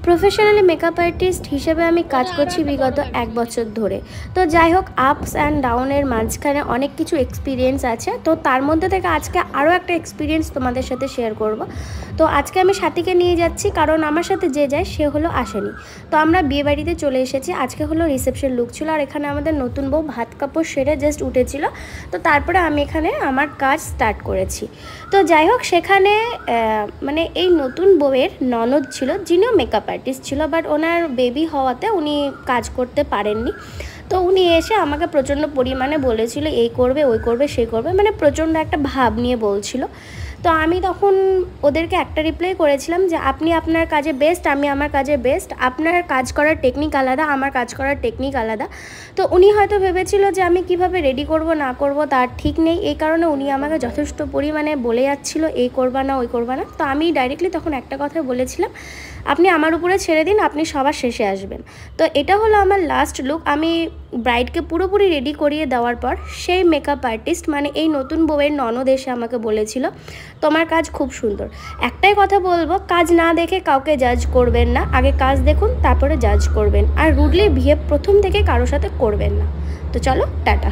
Professionally makeup artist হিসেবে আমি কাজ করছি বিগত 1 বছর ধরে। তো যাই হোক, আপস অ্যান্ড ডাউনের মাঝখানে অনেক কিছু এক্সপিরিয়েন্স আছে। তো তার মধ্যে থেকে আজকে আরও একটা এক্সপিরিয়েন্স তোমাদের সাথে শেয়ার করব। তো আজকে আমি সাথীকে নিয়ে যাচ্ছি, কারণ আমার সাথে যে যায় সে হলো আসেনি। তো আমরা বিয়েবাড়িতে চলে এসেছি। আজকে হলো রিসেপশন লুক ছিল, আর এখানে আমাদের নতুন বউ ভাত কাপড় সেরে জাস্ট উঠেছিল। তো তারপরে আমি এখানে আমার কাজ স্টার্ট করেছি। তো যাই হোক, সেখানে মানে এই নতুন বউয়ের ননদ ছিল, যিনিও মেকআপ আর্টিস্ট ছিল, বাট ওনার বেবি হওয়াতে উনি কাজ করতে পারেননি। তো উনি এসে আমাকে প্রচণ্ড পরিমাণে বলেছিল এই করবে ওই করবে সেই করবে, মানে প্রচণ্ড একটা ভাব নিয়ে বলছিল। তো আমি তখন ওদেরকে একটা রিপ্লাই করেছিলাম যে আপনি আপনার কাজে বেস্ট, আমি আমার কাজে বেস্ট। আপনার কাজ করার টেকনিক আলাদা, আমার কাজ করার টেকনিক আলাদা। তো উনি হয়তো ভেবেছিল যে আমি কিভাবে রেডি করব না করব তার ঠিক নেই, এই কারণে উনি আমাকে যথেষ্ট পরিমাণে বলে যাচ্ছিল এই করবা না ওই করবা না। তো আমি ডাইরেক্টলি তখন একটা কথা বলেছিলাম, আপনি আমার উপরে ছেড়ে দিন, আপনি সবার শেষে আসবেন। তো এটা হলো আমার লাস্ট লুক। আমি ব্রাইডকে পুরোপুরি রেডি করিয়ে দেওয়ার পর সেই মেকআপ আর্টিস্ট, মানে এই নতুন বউয়ের ননদ, এসে আমাকে বলেছিল তোমার কাজ খুব সুন্দর। একটাই কথা বলবো, কাজ না দেখে কাউকে জাজ করবেন না, আগে কাজ দেখুন তারপরে জাজ করবেন। আর রুডলি বিহেভ প্রথম থেকে কারোর সাথে করবেন না। তো চলো, টাটা।